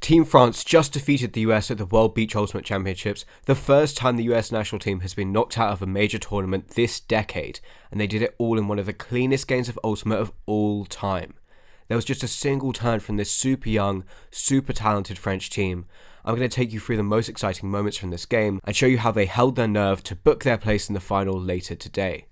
Team France just defeated the US at the World Beach Ultimate Championships, the first time the US national team has been knocked out of a major tournament this decade, and they did it all in one of the cleanest games of Ultimate of all time. There was just a single turn from this super young, super talented French team. I'm going to take you through the most exciting moments from this game and show you how they held their nerve to book their place in the final later today.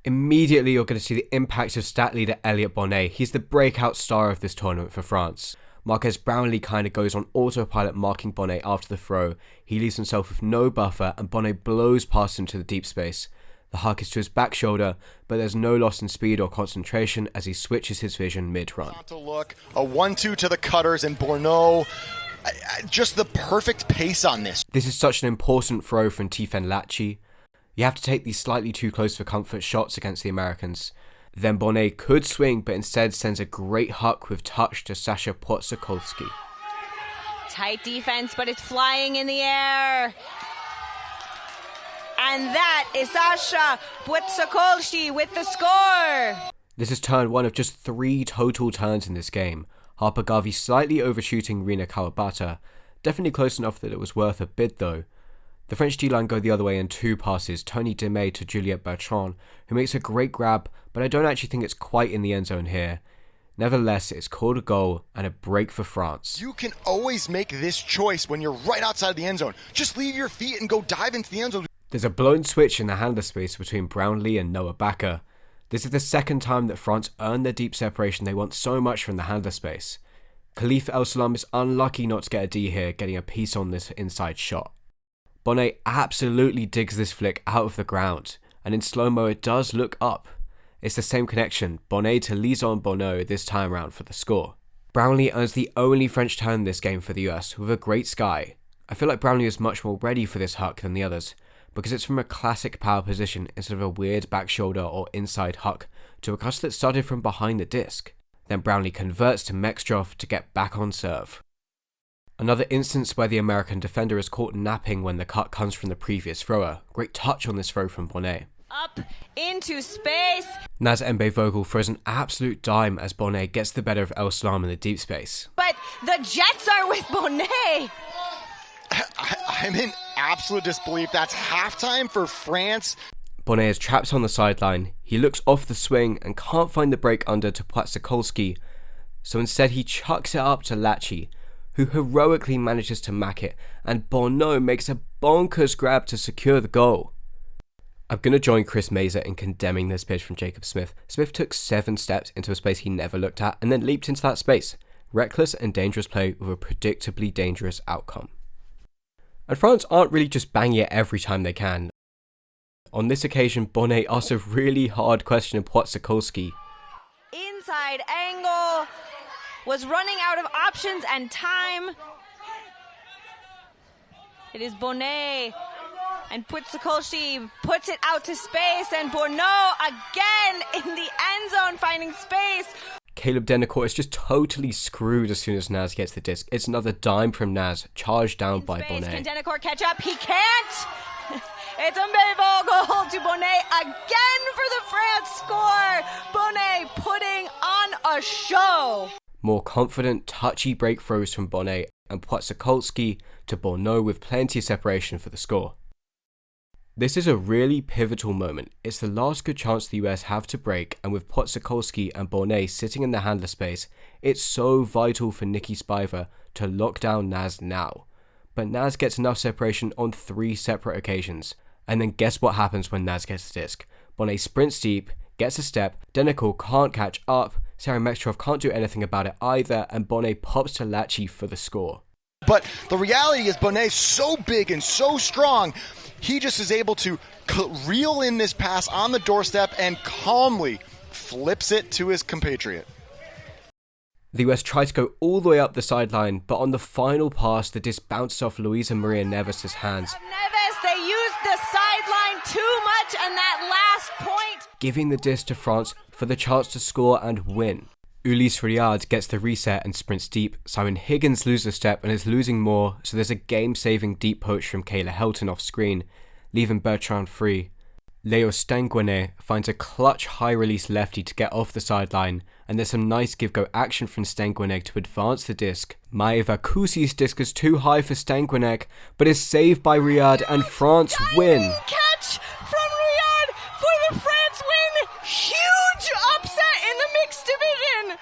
Immediately you're going to see the impact of stat leader Elliot Bonnett. He's the breakout star of this tournament for France. Marquez Brownlee kind of goes on autopilot marking Bonnett after the throw. He leaves himself with no buffer and Bonnett blows past him to the deep space. The huck is to his back shoulder, but there's no loss in speed or concentration as he switches his vision mid-run. To look, a 1-2 to the cutters and Bonnett, just the perfect pace on this. This is such an important throw from Latche. You have to take these slightly too close for comfort shots against the Americans. Then Bonnett could swing, but instead sends a great huck with touch to Sasha Bui. Tight defense, but it's flying in the air. And that is Sasha Bui with the score. This is turn one of just 3 total turns in this game. Harper Garvey slightly overshooting Rina Kawabata. Definitely close enough that it was worth a bid though. The French D-line go the other way in 2 passes, Tony Demey to Juliette Bertrand, who makes a great grab, but I don't actually think it's quite in the end zone here. Nevertheless, it's called a goal and a break for France. You can always make this choice when you're right outside the end zone. Just leave your feet and go dive into the end zone. There's a blown switch in the handler space between Brownlee and Noah Backa. This is the second time that France earned the deep separation they want so much from the handler space. Khalif El-Salam is unlucky not to get a D here, getting a piece on this inside shot. Bonnett absolutely digs this flick out of the ground, and in slow-mo it does look up. It's the same connection, Bonnett to Liaison Bonnett this time around for the score. Brownlee earns the only French turn in this game for the US with a great sky. I feel like Brownlee is much more ready for this huck than the others, because it's from a classic power position instead of a weird back shoulder or inside huck to a cutter that started from behind the disc. Then Brownlee converts to Mextrov to get back on serve. Another instance where the American defender is caught napping when the cut comes from the previous thrower. Great touch on this throw from Bonnett. Up into space. Naz and Bonnett throws an absolute dime as Bonnett gets the better of El-Salam in the deep space. But the Jets are with Bonnett. I'm in absolute disbelief. That's halftime for France. Bonnett is trapped on the sideline. He looks off the swing and can't find the break under to Poaches, so instead he chucks it up to Latche, who heroically manages to mack it, and Bonnett makes a bonkers grab to secure the goal. I'm going to join Chris Mazer in condemning this pitch from Jacob Smith. Smith took 7 steps into a space he never looked at and then leaped into that space. Reckless and dangerous play with a predictably dangerous outcome. And France aren't really just banging it every time they can. On this occasion, Bonnett asks a really hard question of Poaches. Inside angle, was running out of options and time. It is Bonnett, and Poaches puts it out to space, and Bonnett again in the end zone finding space. Caleb Denicourt is just totally screwed as soon as Naz gets the disc. It's another dime from Naz, charged down by Bonnett. Can Denicourt catch up? He can't! It's unbelievable goal to Bonnett again for the France score. Bonnett putting on a show. More confident, touchy break throws from Bonnett and Poaches to Bonnett with plenty of separation for the score. This is a really pivotal moment. It's the last good chance the US have to break, and with Poaches and Bonnett sitting in the handler space, it's so vital for Nikki Spiver to lock down Naz now. But Naz gets enough separation on 3 separate occasions. And then guess what happens when Naz gets the disc? Bonnett sprints deep, gets a step, Denicourt can't catch up, Sarah Mextrov can't do anything about it either, and Bonnett pops to Latche for the score. But the reality is Bonnett's so big and so strong, he just is able to reel in this pass on the doorstep and calmly flips it to his compatriot. The US try to go all the way up the sideline, but on the final pass, the disc bounces off Luisa Maria Neves' hands. Neves, they used the sideline too much and that last point, giving the disc to France for the chance to score and win. Ulysse Riad gets the reset and sprints deep. Simon Higgins loses a step and is losing more, so there's a game-saving deep poach from Kayla Helton off screen, leaving Bertrand free. Leo Stanguinet finds a clutch high-release lefty to get off the sideline, and there's some nice give-go action from Stenguenek to advance the disc. Maeva Kusi's disc is too high for Stenguenek, but is saved by Riad, and France win. Catch from Riad for the France win. Huge upset in the mixed division.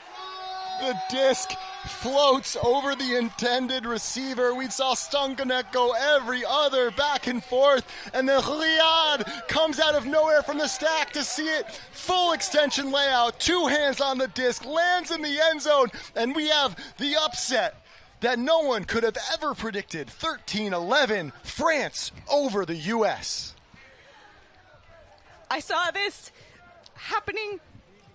The disc floats over the intended receiver. We saw Stenguenek go every other back and forth, and then Riad comes out of nowhere from the stack to see it. Full extension layout, 2 hands on the disc, lands in the end zone, and we have the upset that no one could have ever predicted. 13-11, France over the U.S. I saw this happening.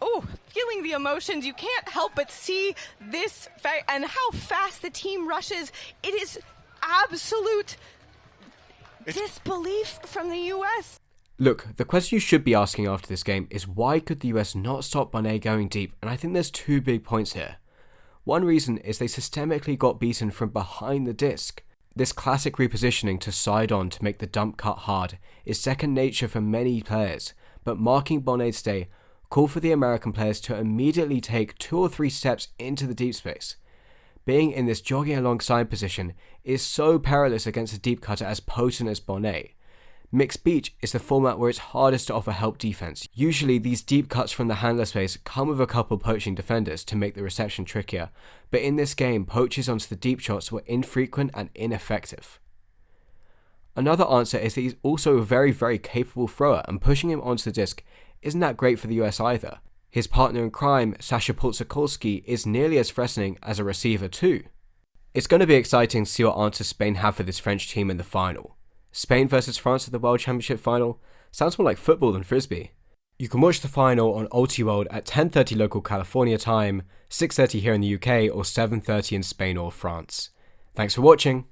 Oh, feeling the emotions. You can't help but see this and how fast the team rushes. It is absolute disbelief from the U.S. Look, the question you should be asking after this game is why could the US not stop Bonnett going deep? And I think there's 2 big points here. One reason is they systemically got beaten from behind the disc. This classic repositioning to side on to make the dump cut hard is second nature for many players, but marking Bonnett's day called for the American players to immediately take 2 or 3 steps into the deep space. Being in this jogging alongside position is so perilous against a deep cutter as potent as Bonnett. Mixed beach is the format where it's hardest to offer help defense. Usually these deep cuts from the handler space come with a couple poaching defenders to make the reception trickier, but in this game poaches onto the deep shots were infrequent and ineffective. Another answer is that he's also a very capable thrower, and pushing him onto the disc isn't that great for the US either. His partner in crime, Sasha Bui, is nearly as threatening as a receiver too. It's going to be exciting to see what answers Spain have for this French team in the final. Spain versus France at the World Championship final sounds more like football than frisbee. You can watch the final on Ultiworld at 10:30 local California time, 6:30 here in the UK, or 7:30 in Spain or France. Thanks for watching.